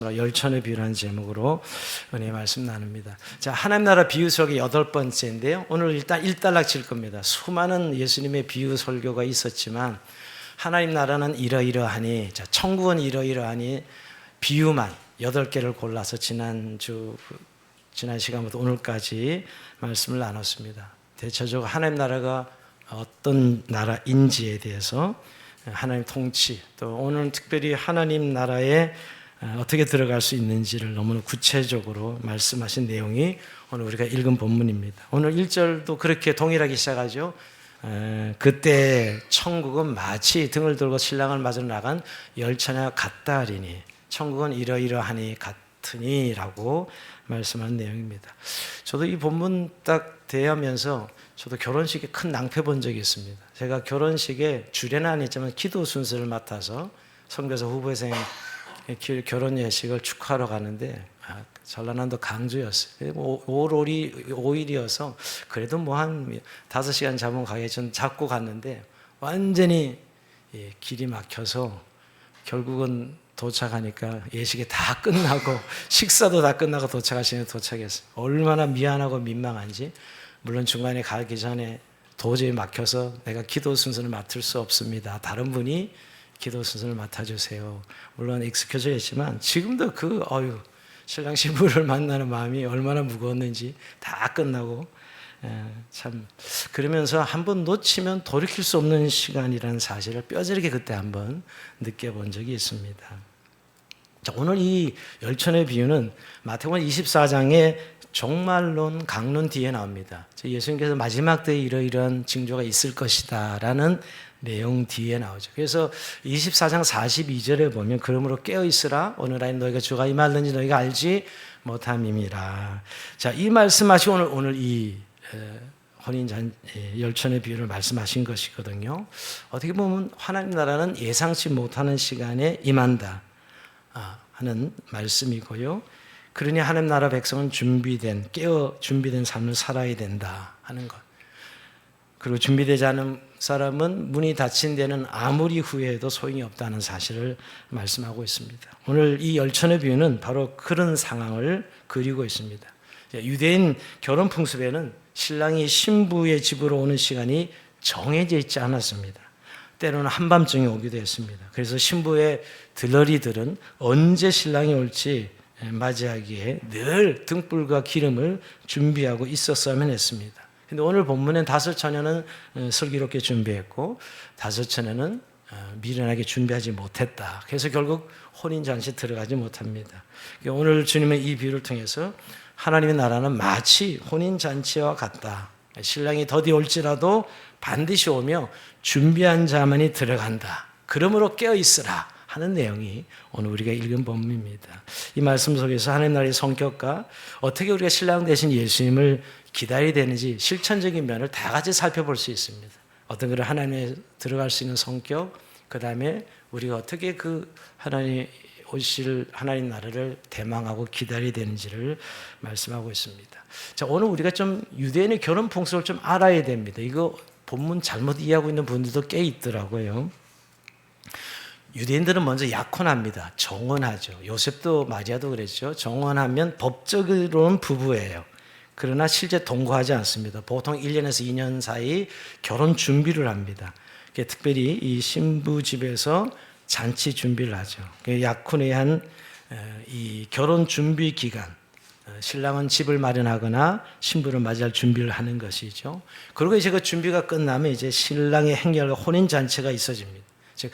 열천의 비유라는 제목으로 은혜의 말씀 나눕니다. 자, 하나님 나라 비유 설교 8번째인데요. 오늘 일단 일단락 칠 겁니다. 수많은 예수님의 비유 설교가 있었지만 하나님 나라는 이러이러하니, 자, 천국은 이러이러하니 비유만 8개를 골라서 지난 시간부터 오늘까지 말씀을 나눴습니다. 대체적으로 하나님 나라가 어떤 나라인지에 대해서 하나님 통치, 또 오늘 특별히 하나님 나라에 어떻게 들어갈 수 있는지를 너무나 구체적으로 말씀하신 내용이 오늘 우리가 읽은 본문입니다. 오늘 1절도 그렇게 동일하게 시작하죠. 그때 천국은 마치 등을 들고 신랑을 맞으러 나간 열처녀와 같다 하리니 천국은 이러이러하니 같으니 라고 말씀한 내용입니다. 저도 이 본문 딱 대하면서 저도 결혼식에 큰 낭패 본 적이 있습니다. 제가 결혼식에 주례는 아니지만 기도 순서를 맡아서 선교사 후보생 결혼 예식을 축하하러 가는데 전라남도 강주였어요. 5일이어서 그래도 뭐 한 5시간 잡으면 가겠지 잡고 갔는데 완전히 길이 막혀서 결국은 도착하니까 예식이 다 끝나고 식사도 다 끝나고 도착했어요. 얼마나 미안하고 민망한지. 물론 중간에 가기 전에 도저히 막혀서 내가 기도 순서를 맡을 수 없습니다. 다른 분이 기도 순서를 맡아주세요. 물론 익숙해져 있지만 지금도 신랑 신부를 만나는 마음이 얼마나 무거웠는지 다 끝나고 참 그러면서 한번 놓치면 돌이킬 수 없는 시간이라는 사실을 뼈저리게 그때 한번 느껴본 적이 있습니다. 자, 오늘 이 열천의 비유는 마태복음 24장의 종말론 강론 뒤에 나옵니다. 예수님께서 마지막 때에 이러이러한 징조가 있을 것이다 라는 내용 뒤에 나오죠. 그래서 24장 42절에 보면 그러므로 깨어있으라 오늘 너희가 주가 임하는지 너희가 알지 못함임이라. 자, 이 말씀하시고 오늘 이 열천의 비유를 말씀하신 것이거든요. 어떻게 보면 하나님 나라는 예상치 못하는 시간에 임한다 하는 말씀이고요. 그러니 하나님 나라 백성은 준비된 삶을 살아야 된다 하는 것. 그리고 준비되지 않은 사람은 문이 닫힌 데는 아무리 후회해도 소용이 없다는 사실을 말씀하고 있습니다. 오늘 이 열천의 비유는 바로 그런 상황을 그리고 있습니다. 유대인 결혼 풍습에는 신랑이 신부의 집으로 오는 시간이 정해져 있지 않았습니다. 때로는 한밤중에 오기도 했습니다. 그래서 신부의 들러리들은 언제 신랑이 올지 맞이하기에 늘 등불과 기름을 준비하고 있었어야만 했습니다. 근데 오늘 본문엔 5처녀는 슬기롭게 준비했고 5처녀는 미련하게 준비하지 못했다. 그래서 결국 혼인잔치에 들어가지 못합니다. 오늘 주님의 이 비유를 통해서 하나님의 나라는 마치 혼인잔치와 같다. 신랑이 더디 올지라도 반드시 오며 준비한 자만이 들어간다. 그러므로 깨어있으라 하는 내용이 오늘 우리가 읽은 본문입니다. 이 말씀 속에서 하나님 나라의 성격과 어떻게 우리가 신랑 되신 예수님을 기다려야 되는지 실천적인 면을 다 같이 살펴볼 수 있습니다. 어떤 그런 하나님에 들어갈 수 있는 성격, 그 다음에 우리가 어떻게 그 하나님 오실 하나님 나라를 대망하고 기다려야 되는지를 말씀하고 있습니다. 자, 오늘 우리가 좀 유대인의 결혼 풍습을 좀 알아야 됩니다. 이거 본문 잘못 이해하고 있는 분들도 꽤 있더라고요. 유대인들은 먼저 약혼합니다. 정혼하죠. 요셉도 마리아도 그랬죠. 정혼하면 법적으로는 부부예요. 그러나 실제 동거하지 않습니다. 보통 1년에서 2년 사이 결혼 준비를 합니다. 특별히 이 신부 집에서 잔치 준비를 하죠. 약혼에 한 이 결혼 준비 기간, 신랑은 집을 마련하거나 신부를 맞이할 준비를 하는 것이죠. 그리고 이제 그 준비가 끝나면 이제 신랑의 행렬과 혼인 잔치가 있어집니다. 즉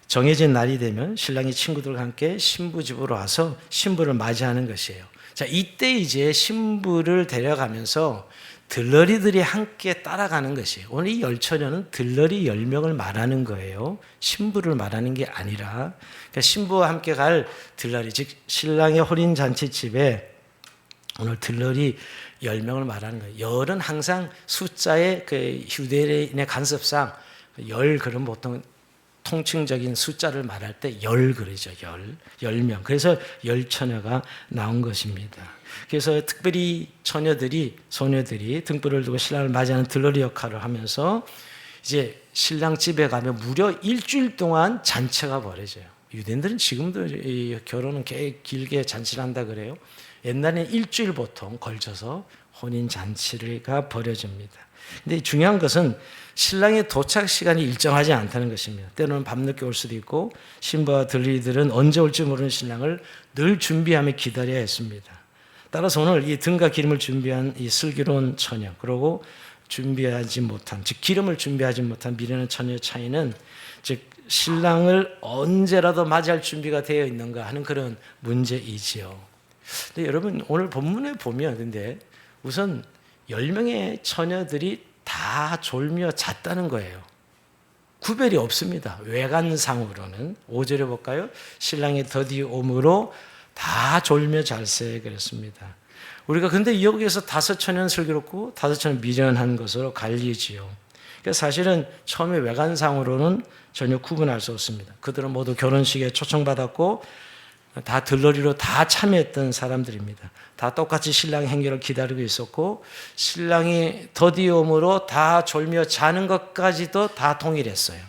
정해진 날이 되면 신랑이 친구들과 함께 신부 집으로 와서 신부를 맞이하는 것이에요. 자, 이때 이제 신부를 데려가면서 들러리들이 함께 따라가는 것이에요. 오늘 이 열처녀는 들러리 10명을 말하는 거예요. 신부를 말하는 게 아니라, 그러니까 신부와 함께 갈 들러리, 즉 신랑의 혼인잔치집에 오늘 들러리 10명을 말하는 거예요. 열은 항상 숫자의 그 유대인의 간섭상 그럼 보통 통칭적인 숫자를 말할 때 그러죠. 10명. 그래서 열처녀가 나온 것입니다. 그래서 특별히 소녀들이 등불을 두고 신랑을 맞이하는 들러리 역할을 하면서 이제 신랑 집에 가면 무려 일주일 동안 잔치가 벌어져요. 유대인들은 지금도 이 결혼은 길게 잔치를 한다 그래요. 옛날에는 일주일 보통 걸쳐서 혼인 잔치가 벌어집니다. 근데 중요한 것은 신랑의 도착 시간이 일정하지 않다는 것입니다. 때로는 밤늦게 올 수도 있고 신부와 들리들은 언제 올지 모르는 신랑을 늘 준비하며 기다려야 했습니다. 따라서 오늘 이 등과 기름을 준비한 이 슬기로운 처녀, 그리고 준비하지 못한, 즉 기름을 준비하지 못한 미련한 처녀의 차이는 즉 신랑을 언제라도 맞이할 준비가 되어 있는가 하는 그런 문제이지요. 근데 여러분 오늘 본문에 보면 근데 우선 10명의 처녀들이 다 졸며 잤다는 거예요. 구별이 없습니다. 외관상으로는. 5절에 볼까요? 신랑이 더디 오므로 다 졸며 잘세 그랬습니다. 우리가 근데 여기에서 5처녀는 슬기롭고 5처녀는 미련한 것으로 갈리지요. 그러니까 사실은 처음에 외관상으로는 전혀 구분할 수 없습니다. 그들은 모두 결혼식에 초청받았고 다 들러리로 다 참여했던 사람들입니다. 다 똑같이 신랑 행렬을 기다리고 있었고 신랑이 더디옴으로 다 졸며 자는 것까지도 다 동일했어요.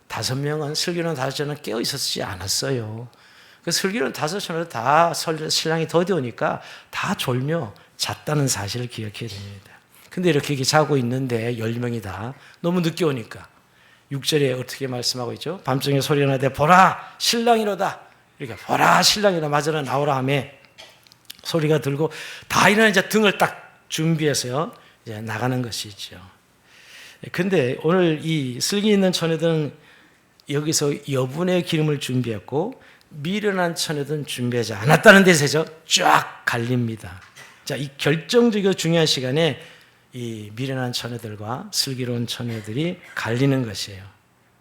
5명은 슬기로운 5처녀는 깨어 있었지 않았어요. 그 슬기로운 5처녀도 다 신랑이 더디오니까 다 졸며 잤다는 사실을 기억해야 됩니다. 근데 이렇게 자고 있는데 10명이 다 너무 늦게 오니까 6절에 어떻게 말씀하고 있죠? 밤중에 소리가 나되 보라 신랑이로다. 이렇게 보라 신랑이로다 맞으러 나오라 하며 소리가 들고 다 일어나 이제 등을 딱 준비해서요 이제 나가는 것이죠. 근데 오늘 이 슬기 있는 처녀들은 여기서 여분의 기름을 준비했고 미련한 처녀들은 준비하지 않았다는 데서 쫙 갈립니다. 자, 이 결정적이고 중요한 시간에 이 미련한 처녀들과 슬기로운 처녀들이 갈리는 것이에요.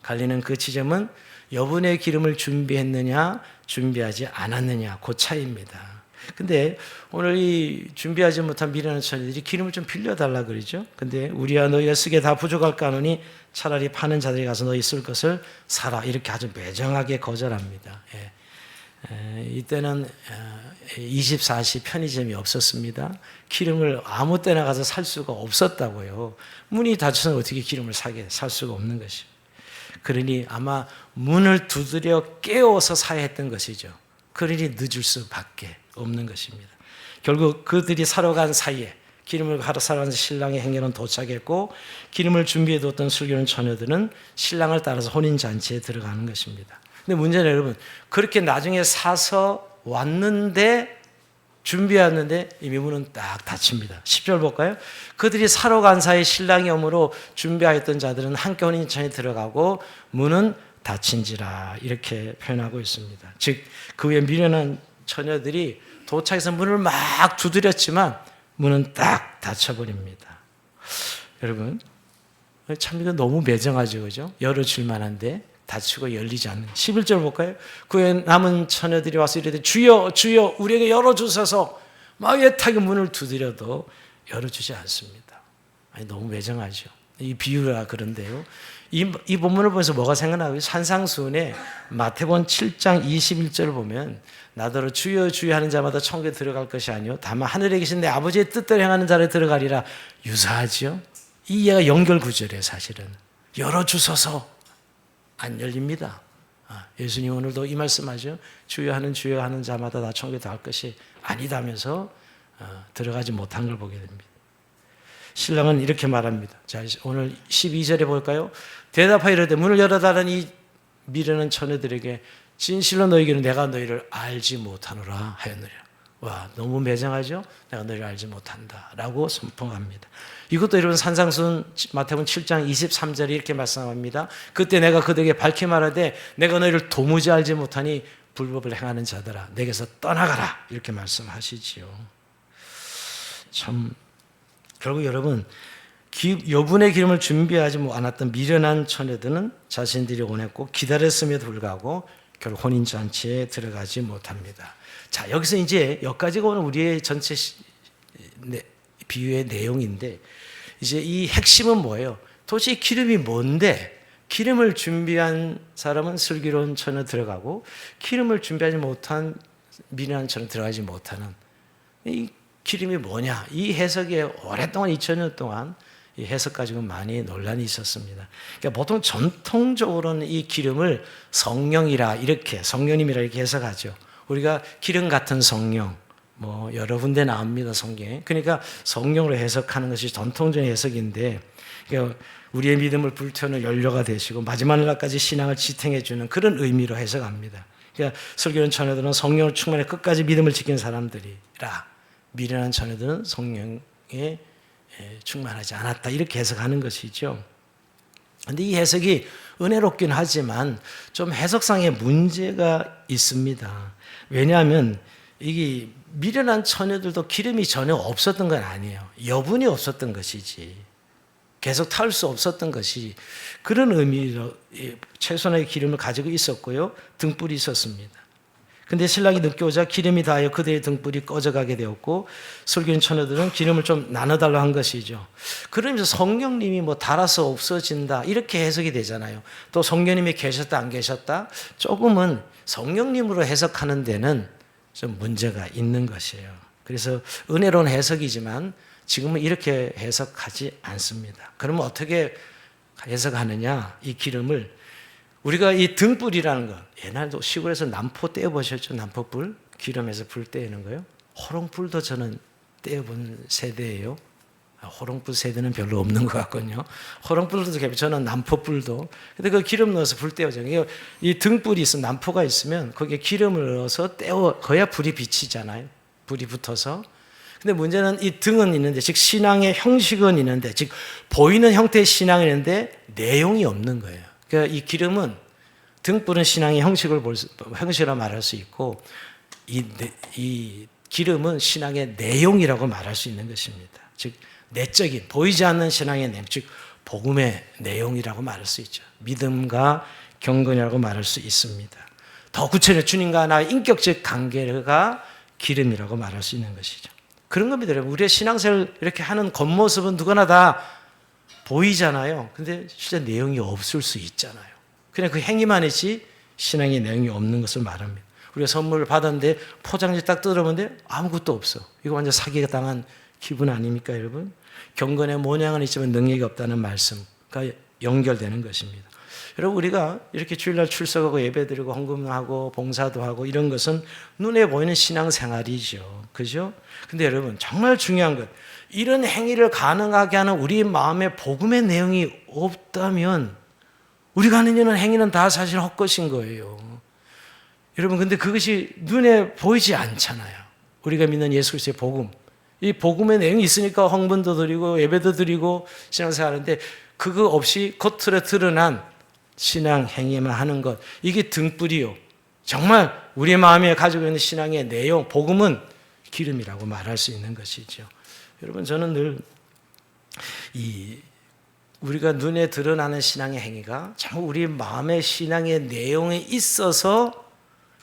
갈리는 그 지점은 여분의 기름을 준비했느냐, 준비하지 않았느냐, 그 차이입니다. 근데 오늘 이 준비하지 못한 미련한 처녀들이 기름을 좀 빌려달라 그러죠. 근데 우리야 너희가 쓰기에 다 부족할까 하노니 차라리 파는 자들이 가서 너희 쓸 것을 사라. 이렇게 아주 매정하게 거절합니다. 이때는 24시 편의점이 없었습니다. 기름을 아무 때나 가서 살 수가 없었다고요. 문이 닫혀서 어떻게 기름을 살 수가 없는 것이죠. 그러니 아마 문을 두드려 깨워서 사야 했던 것이죠. 그러니 늦을 수밖에 없는 것입니다. 결국 그들이 사러 간 사이에 기름을 사러 간 신랑의 행렬은 도착했고 기름을 준비해뒀던 슬기로운 처녀들은 신랑을 따라서 혼인잔치에 들어가는 것입니다. 근데 문제는 여러분 그렇게 나중에 사서 왔는데 준비했는데 이미 문은 딱 닫힙니다. 10절 볼까요? 그들이 사러 간 사이 신랑이 오므로 준비하였던 자들은 함께 혼인잔치에 들어가고 문은 닫힌지라 이렇게 표현하고 있습니다. 즉 그 후에 미련한 처녀들이 도착해서 문을 막 두드렸지만 문은 딱 닫혀버립니다. 여러분 참 이거 너무 매정하죠, 그죠? 열어줄 만한데 닫히고 열리지 않는. 11절 볼까요? 그 후에 남은 처녀들이 와서 이르되 주여 주여 우리에게 열어주소서. 막 애타게 문을 두드려도 열어주지 않습니다. 아니 너무 매정하죠. 이 비유가 그런데요. 이 본문을 보면서 뭐가 생각나요? 산상수훈에 마태복음 7장 21절을 보면 나더러 주여 주여 하는 자마다 천국에 들어갈 것이 아니요 다만 하늘에 계신 내 아버지의 뜻대로 행하는 자를 들어가리라. 유사하죠? 이 이해가 연결 구절이에요. 사실은 열어주소서 안 열립니다. 예수님 오늘도 이 말씀하죠. 주여 하는 자마다 다 천국에 들어갈 것이 아니다면서 들어가지 못한 걸 보게 됩니다. 신랑은 이렇게 말합니다. 자, 오늘 12절에 볼까요? 대답하여 이르되 문을 열어달라는 이 미련한 처녀들에게 진실로 너희에게는 내가 너희를 알지 못하노라 하였느니라. 와, 너무 매정하죠? 내가 너희를 알지 못한다 라고 선포합니다. 이것도 여러분 산상수훈 마태복음 7장 23절에 이렇게 말씀합니다. 그때 내가 그들에게 밝히 말하되 내가 너희를 도무지 알지 못하니 불법을 행하는 자들아 내게서 떠나가라 이렇게 말씀하시지요. 참 결국 여러분 여분의 기름을 준비하지 않았던 미련한 처녀들은 자신들이 원했고 기다렸음에도 불구하고 결국 혼인잔치에 들어가지 못합니다. 자, 여기서 이제 여기까지가 오늘 우리의 전체 비유의 내용인데 이제 이 핵심은 뭐예요? 도대체 기름이 뭔데? 기름을 준비한 사람은 슬기로운 처녀 들어가고 기름을 준비하지 못한 미련한 처녀 들어가지 못하는 이 기름이 뭐냐? 이 해석에 오랫동안 2000년 동안 이 해석 가지고 많이 논란이 있었습니다. 그러니까 보통 전통적으로는 이 기름을 성령이라 이렇게 성령님이라 이렇게 해석하죠. 우리가 기름 같은 성령 뭐 여러 군데 나옵니다 성경에. 그러니까 성령으로 해석하는 것이 전통적인 해석인데 그러니까 우리의 믿음을 불태우는 연료가 되시고 마지막 날까지 신앙을 지탱해 주는 그런 의미로 해석합니다. 그러니까 설교는 자녀들은 성령을 충만해 끝까지 믿음을 지킨 사람들이라 미련한 자녀들은 성령에 충만하지 않았다 이렇게 해석하는 것이죠. 그런데 이 해석이 은혜롭긴 하지만 좀 해석상의 문제가 있습니다. 왜냐하면 이게 미련한 처녀들도 기름이 전혀 없었던 건 아니에요. 여분이 없었던 것이지 계속 탈 수 없었던 것이 그런 의미로 최소한의 기름을 가지고 있었고요. 등불이 있었습니다. 근데 신랑이 늦게 오자 기름이 다하여 그들의 등불이 꺼져가게 되었고 설교인 처녀들은 기름을 좀 나눠달라 한 것이죠. 그러면서 성령님이 뭐 달아서 없어진다 이렇게 해석이 되잖아요. 또 성령님이 계셨다 안 계셨다 조금은 성령님으로 해석하는 데는 좀 문제가 있는 것이에요. 그래서 은혜로운 해석이지만 지금은 이렇게 해석하지 않습니다. 그러면 어떻게 해석하느냐? 이 기름을 우리가 이 등불이라는 거 옛날도 시골에서 남포 떼어보셨죠? 남포불 기름에서 불 떼는 거요. 호롱불도 저는 떼어본 세대예요. 호롱불 세대는 별로 없는 것 같거든요. 호롱불도 저는 남포불도. 근데 그 기름 넣어서 불 떼어죠. 이 등불이 있으면 남포가 있으면 거기에 기름을 넣어서 떼어야 불이 비치잖아요. 불이 붙어서. 근데 문제는 이 등은 있는데, 즉 신앙의 형식은 있는데, 즉 보이는 형태의 신앙이 있는데 내용이 없는 거예요. 그러니까 이 기름은 등불은 신앙의 형식이라 말할 수 있고, 이 기름은 신앙의 내용이라고 말할 수 있는 것입니다. 즉 내적인 보이지 않는 신앙의 내용, 즉 복음의 내용이라고 말할 수 있죠. 믿음과 경건이라고 말할 수 있습니다. 더 구체적으로 주님과 나의 인격적 관계가 기름이라고 말할 수 있는 것이죠. 그런 겁니다, 여러분. 우리의 신앙생활 이렇게 하는 겉모습은 누구나 다 보이잖아요. 근데 실제 내용이 없을 수 있잖아요. 그냥 그 행위만 했지 신앙의 내용이 없는 것을 말합니다. 우리가 선물을 받았는데 포장지 딱 뜯어보는데 아무것도 없어. 이거 완전 사기가 당한 기분 아닙니까, 여러분? 경건의 모양은 있지만 능력이 없다는 말씀과 연결되는 것입니다. 여러분, 우리가 이렇게 주일날 출석하고 예배드리고 헌금하고 봉사도 하고 이런 것은 눈에 보이는 신앙생활이죠. 그죠? 근데 여러분, 정말 중요한 것, 이런 행위를 가능하게 하는 우리 마음에 복음의 내용이 없다면 우리가 하는 이런 행위는 다 사실 헛것인 거예요. 여러분, 근데 그것이 눈에 보이지 않잖아요. 우리가 믿는 예수 그리스도의 복음, 이 복음의 내용이 있으니까 헌금도 드리고 예배도 드리고 신앙생활하는데 그거 없이 겉으로 드러난 신앙 행위만 하는 것, 이게 등불이요. 정말 우리 마음에 가지고 있는 신앙의 내용, 복음은 기름이라고 말할 수 있는 것이죠. 여러분, 저는 늘 우리가 눈에 드러나는 신앙의 행위가 정말 우리 마음의 신앙의 내용에 있어서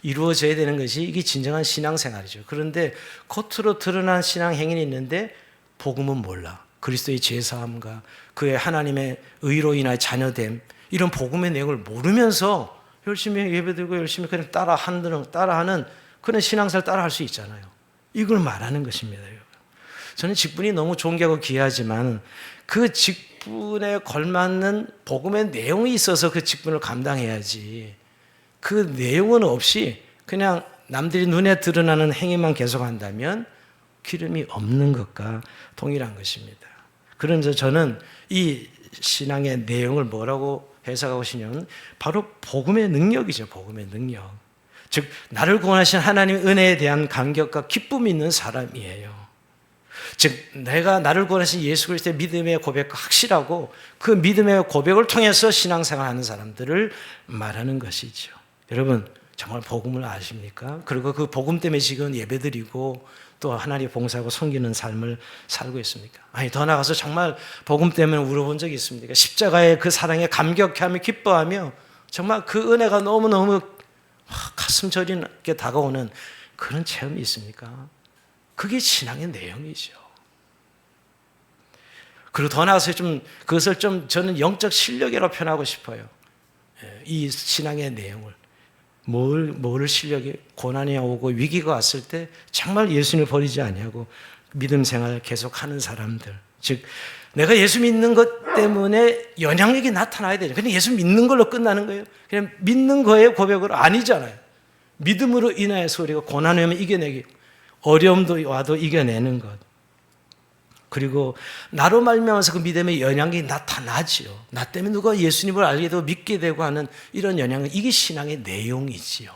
이루어져야 되는 것이 이게 진정한 신앙생활이죠. 그런데 겉으로 드러난 신앙 행위는 있는데 복음은 몰라. 그리스도의 죄사함과 그의 하나님의 의로 인하여 자녀됨, 이런 복음의 내용을 모르면서 열심히 예배드리고 열심히 그냥 따라하는 그런 신앙생활 따라할 수 있잖아요. 이걸 말하는 것입니다. 저는 직분이 너무 존귀하고 귀하지만 그 직분에 걸맞는 복음의 내용이 있어서 그 직분을 감당해야지, 그 내용은 없이 그냥 남들이 눈에 드러나는 행위만 계속한다면 기름이 없는 것과 동일한 것입니다. 그러면서 저는 이 신앙의 내용을 뭐라고 해석하고 싶냐면 바로 복음의 능력이죠. 복음의 능력. 즉 나를 구원하신 하나님의 은혜에 대한 감격과 기쁨이 있는 사람이에요. 즉 내가 나를 구원하신 예수 그리스도의 믿음의 고백과 확실하고 그 믿음의 고백을 통해서 신앙생활하는 사람들을 말하는 것이죠. 여러분, 정말 복음을 아십니까? 그리고 그 복음 때문에 지금 예배드리고 또 하나님 봉사하고 섬기는 삶을 살고 있습니까? 아니, 더 나아가서 정말 복음 때문에 울어본 적이 있습니까? 십자가의 그 사랑에 감격하며 기뻐하며 정말 그 은혜가 너무너무 가슴 저리게 다가오는 그런 체험이 있습니까? 그게 신앙의 내용이죠. 그리고 더 나아가서 그것을 저는 영적 실력이라고 표현하고 싶어요. 이 신앙의 내용을. 뭘 실력이, 고난이 오고 위기가 왔을 때 정말 예수님을 버리지 아니하고 믿음 생활을 계속하는 사람들, 즉 내가 예수 믿는 것 때문에 영향력이 나타나야 되죠. 그냥 예수 믿는 걸로 끝나는 거예요. 그냥 믿는 거에 고백으로 아니잖아요. 믿음으로 인하여서 우리가 고난을 하면 이겨내기, 어려움도 와도 이겨내는 것. 그리고 나로 말미암아서 그 믿음의 영향력이 나타나지요. 나 때문에 누가 예수님을 알게 되고 믿게 되고 하는 이런 영향력, 이게 신앙의 내용이지요.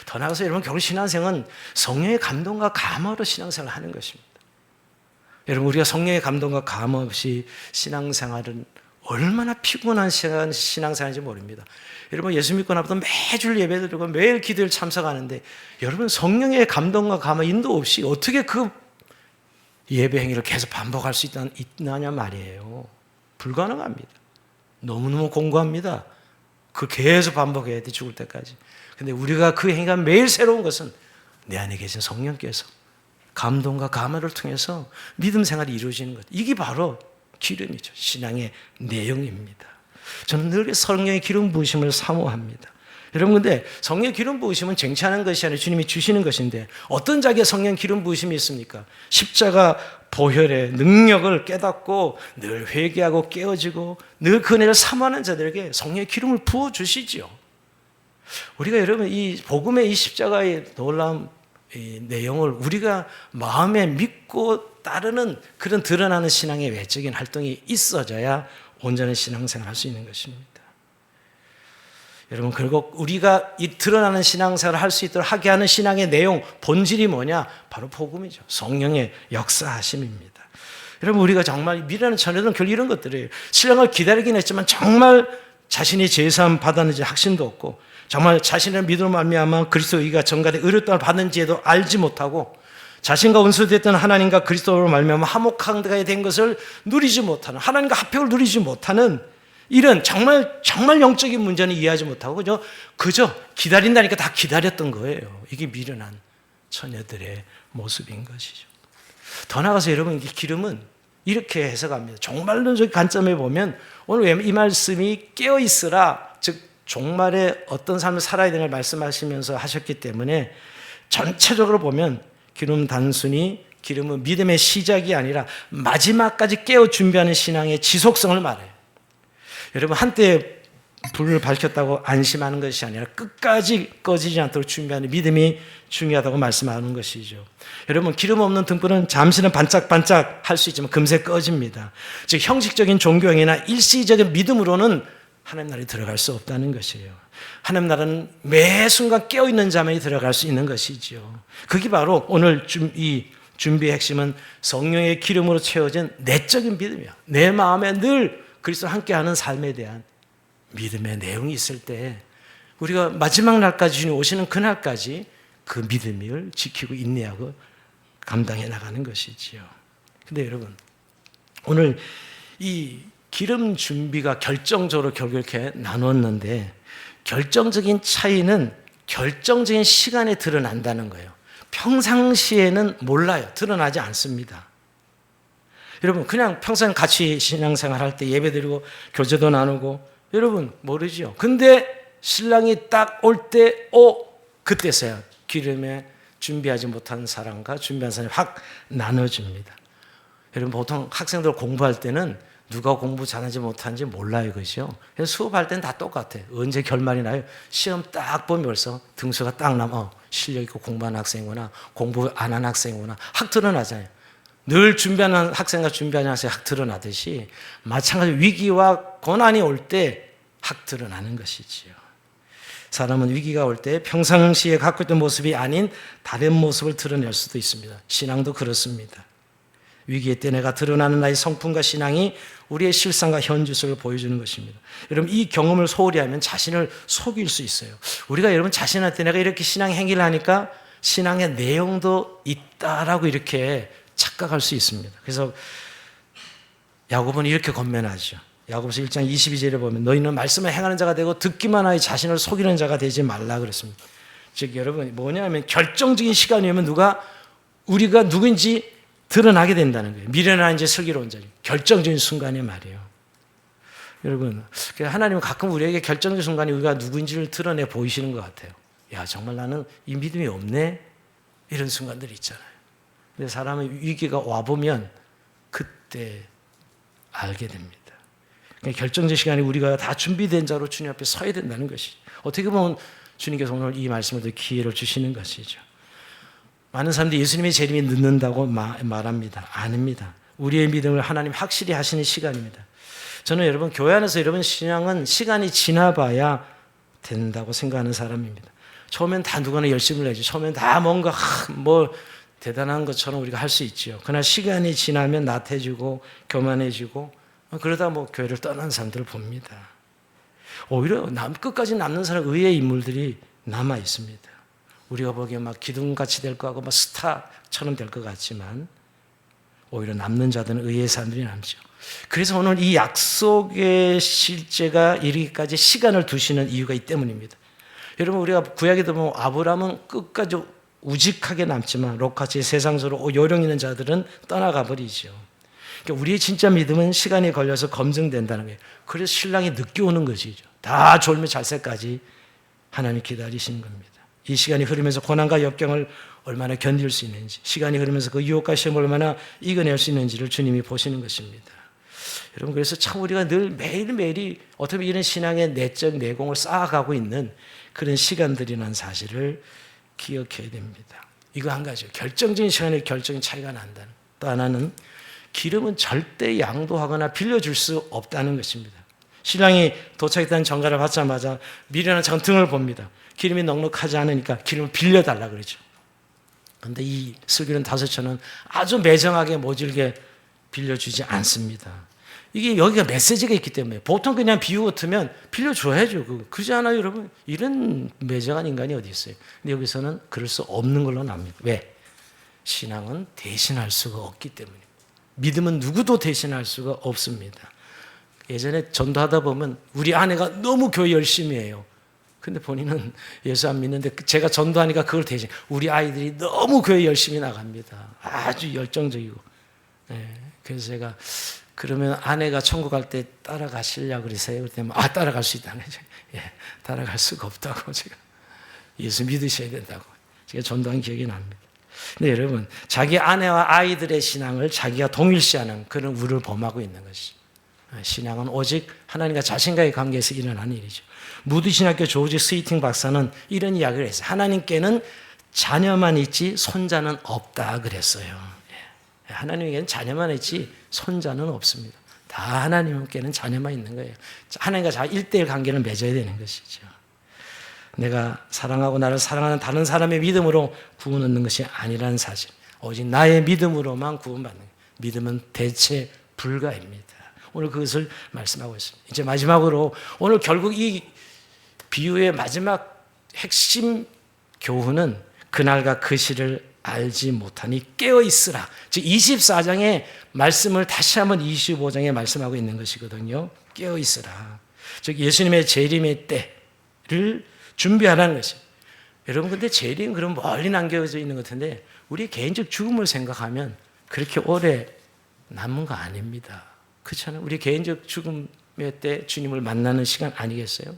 더 나아가서 여러분, 결국 신앙생활은 성령의 감동과 감화로 신앙생활을 하는 것입니다. 여러분, 우리가 성령의 감동과 감화 없이 신앙생활은 얼마나 피곤한 신앙생활인지 모릅니다. 여러분, 예수 믿고 나부터 매주 예배드리고 매일 기도를 참석하는데 여러분, 성령의 감동과 감화 인도 없이 어떻게 그 예배 행위를 계속 반복할 수 있느냐 말이에요. 불가능합니다. 너무너무 공고합니다. 그걸 계속 반복해야 돼, 죽을 때까지. 근데 우리가 그 행위가 매일 새로운 것은 내 안에 계신 성령께서 감동과 감화를 통해서 믿음 생활이 이루어지는 것. 이게 바로 기름이죠. 신앙의 내용입니다. 저는 늘 성령의 기름 부으심을 사모합니다. 여러분, 근데 성령 기름 부으심은 쟁취하는 것이 아니라 주님이 주시는 것인데 어떤 자기의 성령 기름 부으심이 있습니까? 십자가 보혈의 능력을 깨닫고 늘 회개하고 깨어지고 늘 그 은혜를 사모하는 자들에게 성령의 기름을 부어주시지요. 우리가 여러분, 이 복음의 이 십자가의 놀라운 이 내용을 우리가 마음에 믿고 따르는 그런 드러나는 신앙의 외적인 활동이 있어져야 온전한 신앙생활을 할 수 있는 것입니다. 여러분, 결국 우리가 이 드러나는 신앙생활을 할 수 있도록 하게 하는 신앙의 내용, 본질이 뭐냐? 바로 복음이죠. 성령의 역사하심입니다. 여러분, 우리가 정말 미래는 전에는 결국 이런 것들이에요. 신랑을 기다리긴 했지만 정말 자신이 제사함 받았는지 확신도 없고, 정말 자신의 믿음으로 말미암아 그리스도 의가 전가된 의롭다함을 받는지에도 알지 못하고, 자신과 원수됐던 하나님과 그리스도로 말미암아 화목하게 된 것을 누리지 못하는, 하나님과 합격을 누리지 못하는 이런 정말 영적인 문제는 이해하지 못하고 그저 기다린다니까 다 기다렸던 거예요. 이게 미련한 처녀들의 모습인 것이죠. 더 나아가서 여러분, 이 기름은 이렇게 해석합니다. 종말론적 관점에 보면 오늘 이 말씀이 깨어있으라, 즉 종말에 어떤 삶을 살아야 되는 걸 말씀하시면서 하셨기 때문에 전체적으로 보면 기름은 믿음의 시작이 아니라 마지막까지 깨어 준비하는 신앙의 지속성을 말해요. 여러분, 한때 불을 밝혔다고 안심하는 것이 아니라 끝까지 꺼지지 않도록 준비하는 믿음이 중요하다고 말씀하는 것이죠. 여러분, 기름 없는 등불은 잠시는 반짝반짝 할 수 있지만 금세 꺼집니다. 즉 형식적인 종교행위나 일시적인 믿음으로는 하나님 나라에 들어갈 수 없다는 것이에요. 하나님 나라는 매 순간 깨어있는 자만이 들어갈 수 있는 것이죠. 그게 바로 오늘 이 준비의 핵심은 성령의 기름으로 채워진 내적인 믿음이야. 내 마음에 늘 그리스도와 함께하는 삶에 대한 믿음의 내용이 있을 때 우리가 마지막 날까지 주님 오시는 그날까지 그 믿음을 지키고 인내하고 감당해 나가는 것이지요. 근데 여러분, 오늘 이 기름 준비가 결정적으로 결국 이렇게 나눴는데 결정적인 차이는 결정적인 시간에 드러난다는 거예요. 평상시에는 몰라요. 드러나지 않습니다. 여러분, 그냥 평생 같이 신앙생활 할 때 예배드리고 교제도 나누고 여러분 모르죠. 근데 신랑이 딱 올 때 그때서야 기름에 준비하지 못한 사람과 준비한 사람이 확 나눠집니다. 여러분, 보통 학생들 공부할 때는 누가 공부 잘하는지 못하는지 몰라요. 그죠? 그래서 수업할 때는 다 똑같아요. 언제 결말이 나요? 시험 딱 보면 벌써 등수가 딱 나면 실력 있고 공부하는 학생이구나, 공부 안 하는 학생이구나 확 드러나잖아요. 늘 준비하는 학생과 준비하는 학생이 확 드러나듯이 마찬가지로 위기와 고난이 올 때 확 드러나는 것이지요. 사람은 위기가 올 때 평상시에 갖고 있던 모습이 아닌 다른 모습을 드러낼 수도 있습니다. 신앙도 그렇습니다. 위기의 때 내가 드러나는 나의 성품과 신앙이 우리의 실상과 현주소를 보여주는 것입니다. 여러분, 이 경험을 소홀히 하면 자신을 속일 수 있어요. 우리가 여러분 자신한테 내가 이렇게 신앙 행위를 하니까 신앙의 내용도 있다라고 이렇게 착각할 수 있습니다. 그래서 야고보는 이렇게 권면하죠. 야고보서 1장 22절에 보면 너희는 말씀을 행하는 자가 되고 듣기만 하여 자신을 속이는 자가 되지 말라 그랬습니다. 즉 여러분, 뭐냐면 결정적인 시간이 오면 우리가 누구인지 드러나게 된다는 거예요. 미련한지 슬기로운 자지. 결정적인 순간에 말이에요. 여러분, 하나님은 가끔 우리에게 결정적인 순간에 우리가 누구인지를 드러내 보이시는 것 같아요. 야, 정말 나는 이 믿음이 없네? 이런 순간들이 있잖아요. 근데 사람의 위기가 와보면 그때 알게 됩니다. 그러니까 결정적 시간에 우리가 다 준비된 자로 주님 앞에 서야 된다는 것이죠. 어떻게 보면 주님께서 오늘 이 말씀을 더 기회를 주시는 것이죠. 많은 사람들이 예수님의 재림이 늦는다고 말합니다. 아닙니다. 우리의 믿음을 하나님 확실히 하시는 시간입니다. 저는 여러분 교회 안에서 여러분 신앙은 시간이 지나봐야 된다고 생각하는 사람입니다. 처음엔 다 누구나 열심을 내죠. 처음엔 다 뭔가 뭐 대단한 것처럼 우리가 할 수 있죠. 그러나 시간이 지나면 나태해지고 교만해지고 그러다 뭐 교회를 떠나는 사람들을 봅니다. 오히려 끝까지 남는 사람 의외의 인물들이 남아 있습니다. 우리가 보기에 막 기둥같이 될 것 같고 막 스타처럼 될 것 같지만 오히려 남는 자들은 의외의 사람들이 남죠. 그래서 오늘 이 약속의 실제가 이르기까지 시간을 두시는 이유가 이 때문입니다. 여러분 우리가 구약에도 보면 아브라함은 끝까지 우직하게 남지만 롯같이 세상적으로 요령 있는 자들은 떠나가 버리죠. 그러니까 우리의 진짜 믿음은 시간이 걸려서 검증된다는 거예요. 그래서 신랑이 늦게 오는 것이죠. 다 졸며 잘 때까지 하나님 기다리시는 겁니다. 이 시간이 흐르면서 고난과 역경을 얼마나 견딜 수 있는지, 시간이 흐르면서 그 유혹과 시험을 얼마나 이겨낼 수 있는지를 주님이 보시는 것입니다. 여러분 그래서 참 우리가 늘 매일매일이 어떻게 이런 신앙의 내적 내공을 쌓아가고 있는 그런 시간들이라는 사실을 기억해야 됩니다. 이거 한 가지요. 결정적인 시간에 결정적인 차이가 난다는. 또 하나는 기름은 절대 양도하거나 빌려줄 수 없다는 것입니다. 신랑이 도착했다는 전가를 받자마자 미련한 장 등을 봅니다. 기름이 넉넉하지 않으니까 기름을 빌려달라 그러죠. 그런데 이 슬기로운 다섯처는 아주 매정하게 모질게 빌려주지 않습니다. 이게 여기가 메시지가 있기 때문에 보통 그냥 비유 같으면 빌려줘야죠. 그러지 않아요, 여러분? 이런 매정한 인간이 어디 있어요? 근데 여기서는 그럴 수 없는 걸로 납니다. 왜? 신앙은 대신할 수가 없기 때문입니다. 믿음은 누구도 대신할 수가 없습니다. 예전에 전도하다 보면 우리 아내가 너무 교회 열심히 해요. 근데 본인은 예수 안 믿는데 제가 전도하니까 그걸 대신 우리 아이들이 너무 교회 열심히 나갑니다. 아주 열정적이고. 네, 그래서 제가 그러면 아내가 천국 갈 때 따라가시려고 그러세요? 그랬더니 따라갈 수 있다는 거죠. 예, 따라갈 수가 없다고 제가 예수 믿으셔야 된다고 제가 전도한 기억이 납니다. 근데 여러분 자기 아내와 아이들의 신앙을 자기가 동일시하는 그런 우를 범하고 있는 것이죠. 신앙은 오직 하나님과 자신과의 관계에서 일어나는 일이죠. 무드신학교 조지 스위팅 박사는 이런 이야기를 했어요. 하나님께는 자녀만 있지 손자는 없다 그랬어요. 하나님께는 자녀만 있지 손자는 없습니다. 다 하나님께는 자녀만 있는 거예요. 하나님과 자 1대1 관계를 맺어야 되는 것이죠. 내가 사랑하고 나를 사랑하는 다른 사람의 믿음으로 구원 얻는 것이 아니라는 사실. 오직 나의 믿음으로만 구원받는 거예요. 믿음은 대체 불가입니다. 오늘 그것을 말씀하고 있습니다. 이제 마지막으로 오늘 결국 이 비유의 마지막 핵심 교훈은 그날과 그 시를 알지 못하니 깨어있으라. 즉 24장의 말씀을 다시 한번 25장에 말씀하고 있는 것이거든요. 깨어있으라. 즉 예수님의 재림의 때를 준비하라는 것이에요. 여러분 근데 재림 그럼 멀리 남겨져 있는 것 같은데 우리 개인적 죽음을 생각하면 그렇게 오래 남은 거 아닙니다. 그렇잖아요. 우리 개인적 죽음의 때 주님을 만나는 시간 아니겠어요?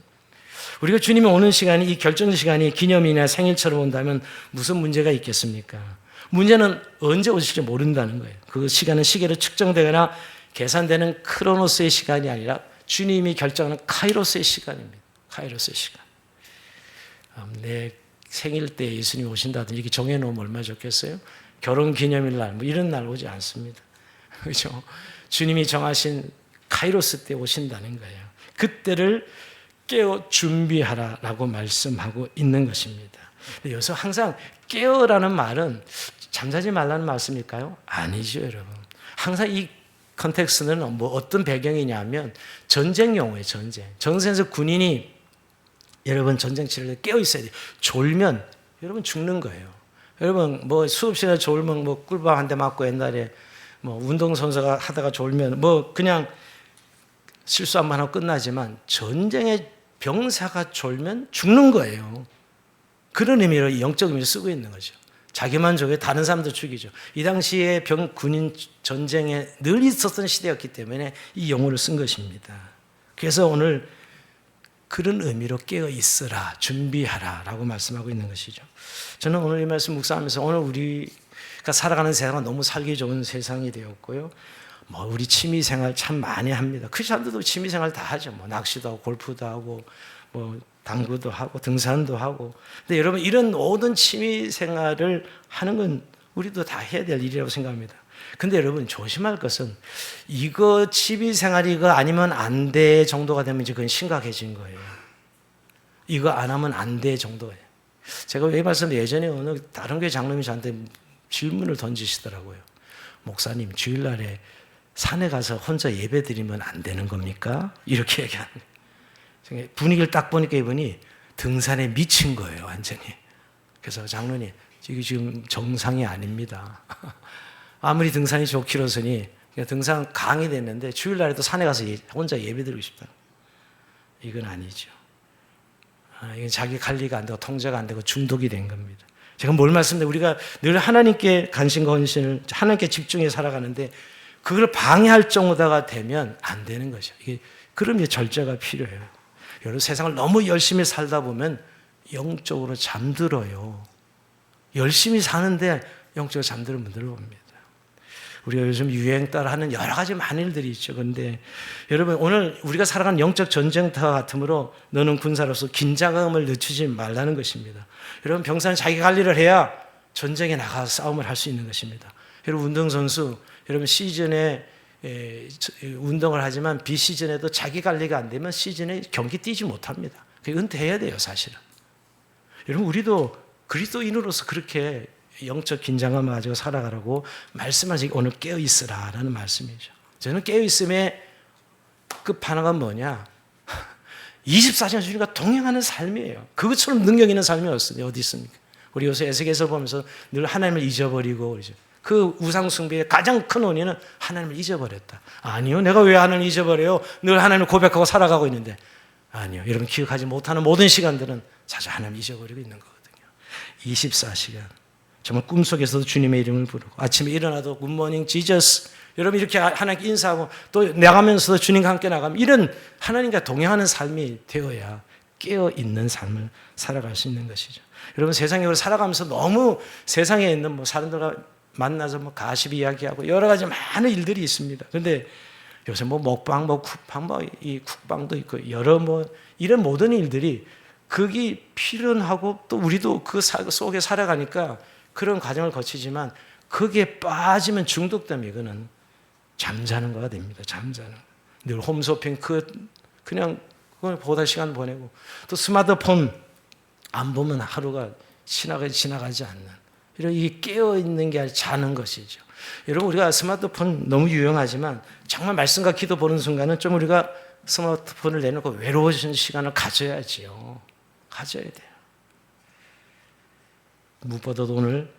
우리가 주님이 오는 시간이 이 결정적 시간이 기념이나 생일처럼 온다면 무슨 문제가 있겠습니까? 문제는 언제 오실지 모른다는 거예요. 그 시간은 시계로 측정되거나 계산되는 크로노스의 시간이 아니라 주님이 결정하는 카이로스의 시간입니다. 카이로스의 시간. 내 생일 때 예수님이 오신다든지 이렇게 정해놓으면 얼마나 좋겠어요? 결혼 기념일 날 뭐 이런 날 오지 않습니다. 그렇죠? 주님이 정하신 카이로스 때 오신다는 거예요. 그때를 깨어 준비하라라고 말씀하고 있는 것입니다. 여기서 항상 깨어라는 말은 잠자지 말라는 말씀일까요? 아니죠, 여러분. 항상 이 컨텍스트는 뭐 어떤 배경이냐면 전쟁 용어예요, 전쟁. 전쟁에서 군인이 여러분 전쟁 치를 때 깨어 있어야 돼요. 졸면 여러분 죽는 거예요. 여러분 뭐 수업 시간에 졸면 뭐 꿀밤 한 대 맞고 옛날에 뭐 운동선수가 하다가 졸면 뭐 그냥 실수 한번 하고 끝나지만 전쟁의 병사가 졸면 죽는 거예요. 그런 의미로 영적 의미를 쓰고 있는 거죠. 자기만 죽여 다른 사람도 죽이죠. 이 당시에 군인 전쟁에 늘 있었던 시대였기 때문에 이 용어를 쓴 것입니다. 그래서 오늘 그런 의미로 깨어 있으라, 준비하라 라고 말씀하고 있는 것이죠. 저는 오늘 이 말씀 묵상하면서 오늘 우리가 살아가는 세상은 너무 살기 좋은 세상이 되었고요. 뭐 우리 취미 생활 참 많이 합니다. 크리스천들도 취미 생활 다 하죠. 뭐 낚시도 하고 골프도 하고 뭐 당구도 하고 등산도 하고. 근데 여러분 이런 모든 취미 생활을 하는 건 우리도 다 해야 될 일이라고 생각합니다. 근데 여러분 조심할 것은 이거 취미 생활이 이거 아니면 안 돼 정도가 되면 이제 그건 심각해진 거예요. 이거 안 하면 안 돼 정도예요. 제가 왜 말씀 예전에 어느 다른 교회 장로님이 저한테 질문을 던지시더라고요. 목사님 주일날에 산에 가서 혼자 예배 드리면 안 되는 겁니까? 이렇게 얘기하는 거예요. 분위기를 딱 보니까 이분이 등산에 미친 거예요, 완전히. 그래서 장로님, 이게 지금 정상이 아닙니다. 아무리 등산이 좋기로서니 등산 강이 됐는데 주일날에도 산에 가서 혼자 예배 드리고 싶다. 이건 아니죠. 이건 자기 관리가 안 되고 통제가 안 되고 중독이 된 겁니다. 제가 뭘 말씀드려요? 우리가 늘 하나님께 간신과 헌신을 하나님께 집중해 살아가는데 그걸 방해할 정도가 되면 안 되는 것이죠. 그럼 절제가 필요해요. 여러분 세상을 너무 열심히 살다 보면 영적으로 잠들어요. 열심히 사는데 영적으로 잠드는 분들을 봅니다. 우리가 요즘 유행 따라 하는 여러 가지 많은 일들이 있죠. 그런데 여러분 오늘 우리가 살아가는 영적 전쟁터 같으므로 너는 군사로서 긴장감을 늦추지 말라는 것입니다. 여러분 병사는 자기 관리를 해야 전쟁에 나가서 싸움을 할 수 있는 것입니다. 여러분 운동선수 여러분 시즌에 운동을 하지만 비시즌에도 자기 관리가 안 되면 시즌에 경기 뛰지 못합니다. 은퇴해야 돼요 사실은. 여러분 우리도 그리스도인으로서 그렇게 영적 긴장감을 가지고 살아가라고 말씀하시기 오늘 깨어있으라라는 말씀이죠. 저는 깨어있음의 끝판왕은 뭐냐? 24시간 주님과 동행하는 삶이에요. 그것처럼 능력 있는 삶이 어디 있습니까? 우리 요새 에스겔서 보면서 늘 하나님을 잊어버리고 그러죠. 그 우상숭배의 가장 큰 원인은 하나님을 잊어버렸다. 아니요, 내가 왜 하나님을 잊어버려요? 늘 하나님을 고백하고 살아가고 있는데. 아니요, 여러분 기억하지 못하는 모든 시간들은 사실 하나님을 잊어버리고 있는 거거든요. 24시간 정말 꿈속에서도 주님의 이름을 부르고 아침에 일어나도 굿모닝 지저스 여러분 이렇게 하나님께 인사하고 또 나가면서도 주님과 함께 나가면 이런 하나님과 동행하는 삶이 되어야 깨어있는 삶을 살아갈 수 있는 것이죠. 여러분 세상에 살아가면서 너무 세상에 있는 뭐 사람들과 만나서 뭐 가십 이야기하고 여러 가지 많은 일들이 있습니다. 그런데 요새 뭐 먹방, 뭐 쿡방, 뭐 이 쿡방도 있고 여러 뭐 이런 모든 일들이 그게 필연하고 또 우리도 그 속에 살아가니까 그런 과정을 거치지만 거기에 빠지면 중독되면 이거는 잠자는 거가 됩니다. 잠자는. 늘 홈쇼핑 그냥 그걸 보다 시간 보내고 또 스마트폰 안 보면 하루가 지나가지 않는 이런 이게 깨어 있는 게 아니라 자는 것이죠. 여러분 우리가 스마트폰 너무 유용하지만 정말 말씀과 기도 보는 순간은 좀 우리가 스마트폰을 내놓고 외로워지는 시간을 가져야지요. 가져야 돼요. 무엇보다도 오늘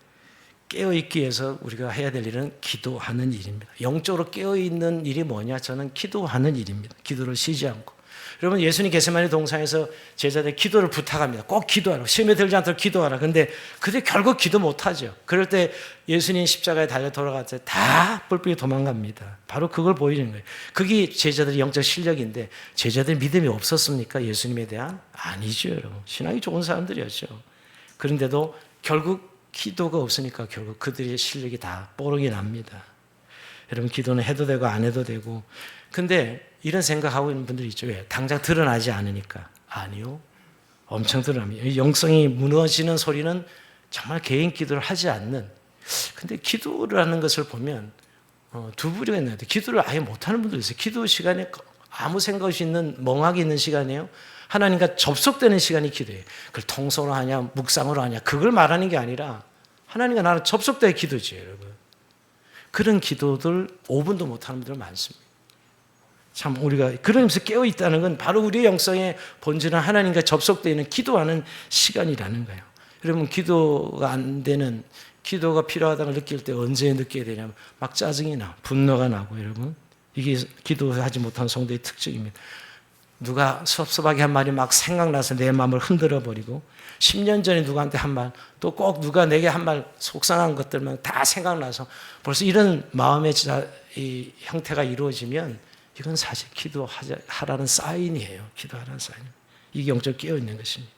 깨어있기 위해서 우리가 해야 될 일은 기도하는 일입니다. 영적으로 깨어있는 일이 뭐냐? 저는 기도하는 일입니다. 기도를 쉬지 않고. 여러분 예수님 게세마네 동산에서 제자들 기도를 부탁합니다. 꼭 기도하라. 시험에 들지 않도록 기도하라. 근데 그들 결국 기도 못하죠. 그럴 때 예수님 십자가에 달려 돌아갈 때 다 뿔뿔이 도망갑니다. 바로 그걸 보이는 거예요. 그게 제자들의 영적 실력인데 제자들 믿음이 없었습니까? 예수님에 대한? 아니죠. 신앙이 좋은 사람들이었죠. 그런데도 결국 기도가 없으니까 결국 그들의 실력이 다 뽀록이 납니다. 여러분 기도는 해도 되고 안 해도 되고 근데 이런 생각하고 있는 분들이 있죠. 왜? 당장 드러나지 않으니까. 아니요. 엄청 드러납니다. 영성이 무너지는 소리는 정말 개인 기도를 하지 않는 근데 기도를 하는 것을 보면 두 부류가 있는데 기도를 아예 못하는 분들이 있어요. 기도 시간에 아무 생각 없이 있는 멍하게 있는 시간이에요. 하나님과 접속되는 시간이 기도예요. 그걸 통성으로 하냐 묵상으로 하냐 그걸 말하는 게 아니라 하나님과 나랑 접속될 기도지 여러분. 그런 기도들 5분도 못하는 분들 많습니다. 참 우리가 그러면서 깨어있다는 건 바로 우리의 영성의 본질은 하나님과 접속되어 있는 기도하는 시간이라는 거예요. 여러분 기도가 안 되는 기도가 필요하다고 느낄 때 언제 느끼게 되냐면 막 짜증이 나 분노가 나고 여러분 이게 기도하지 못한 성도의 특징입니다. 누가 섭섭하게 한 말이 막 생각나서 내 마음을 흔들어 버리고 10년 전에 누구한테 한 말 또 꼭 누가 내게 한 말 속상한 것들만 다 생각나서 벌써 이런 마음의 이 형태가 이루어지면 이건 사실 기도하라는 사인이에요. 기도하라는 사인. 이게 영적 깨어있는 것입니다.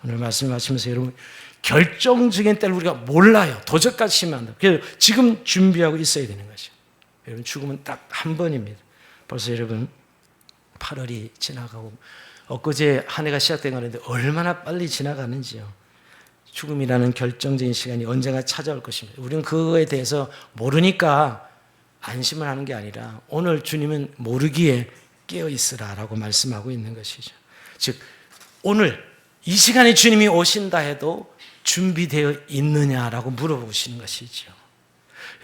오늘 말씀하시면서 여러분 결정적인 때를 우리가 몰라요. 도적같이 만다. 그래서 지금 준비하고 있어야 되는 것이에요. 여러분 죽음은 딱 한 번입니다. 벌써 여러분 8월이 지나가고 엊그제 한 해가 시작된 거는데 얼마나 빨리 지나가는지요. 죽음이라는 결정적인 시간이 언젠가 찾아올 것입니다. 우리는 그거에 대해서 모르니까 안심을 하는 게 아니라 오늘 주님은 모르기에 깨어 있으라라고 말씀하고 있는 것이죠. 즉 오늘 이 시간에 주님이 오신다 해도 준비되어 있느냐라고 물어보시는 것이죠.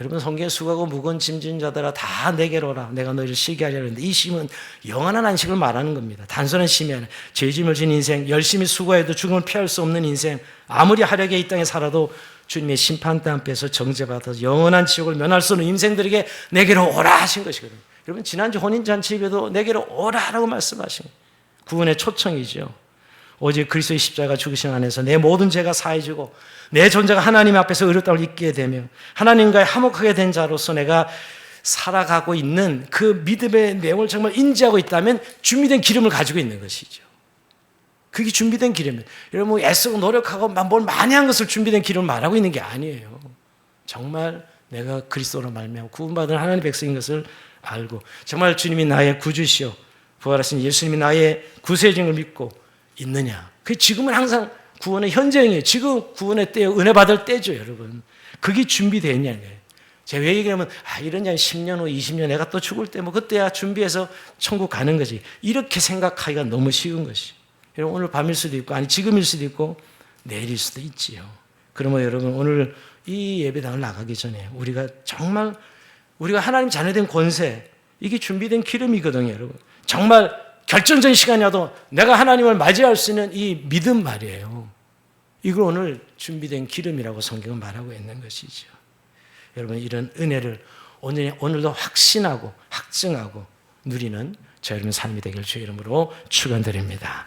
여러분 성경에 수고하고 무거운 짐진 자들아 다 내게로 오라 내가 너희를 쉬게 하려 하는데 이 쉼은 영원한 안식을 말하는 겁니다. 단순한 쉼이 아니라 죄짐을 진 인생, 열심히 수고해도 죽음을 피할 수 없는 인생, 아무리 하려게 이 땅에 살아도 주님의 심판대 앞에서 정죄받아서 영원한 지옥을 면할 수 없는 인생들에게 내게로 오라 하신 것이거든요. 여러분 지난주 혼인잔치 예배도 내게로 오라라고 말씀하신 거예요. 구원의 초청이죠. 오직 그리스도의 십자가 죽으신 안에서 내 모든 죄가 사해지고 내 존재가 하나님 앞에서 의롭다고 있게 되며 하나님과의 화목하게 된 자로서 내가 살아가고 있는 그 믿음의 내용을 정말 인지하고 있다면 준비된 기름을 가지고 있는 것이죠. 그게 준비된 기름이에요. 여러분 애쓰고 노력하고 뭘 많이 한 것을 준비된 기름을 말하고 있는 게 아니에요. 정말 내가 그리스도로 말미암아 구원받은 하나님의 백성인 것을 알고 정말 주님이 나의 구주시오 부활하신 예수님이 나의 구세주인 걸 믿고 있느냐. 그 지금은 항상 구원의 현장이에요. 지금 구원의 때요. 은혜 받을 때죠, 여러분. 그게 준비되어 있냐는 거예요. 제가 왜 얘기하면 이런 양 10년 후 20년 내가 또 죽을 때 그때야 준비해서 천국 가는 거지. 이렇게 생각하기가 너무 쉬운 것이. 여러분 오늘 밤일 수도 있고 지금일 수도 있고 내일일 수도 있지요. 그러면 여러분 오늘 이 예배당을 나가기 전에 우리가 정말 우리가 하나님 자녀된 권세 이게 준비된 기름이거든요, 여러분. 정말 결정적인 시간이 와도 내가 하나님을 맞이할 수 있는 이 믿음 말이에요. 이걸 오늘 준비된 기름이라고 성경은 말하고 있는 것이죠. 여러분 이런 은혜를 오늘도 확신하고 확증하고 누리는 저 여러분 삶이 되길 주의 이름으로 축원드립니다.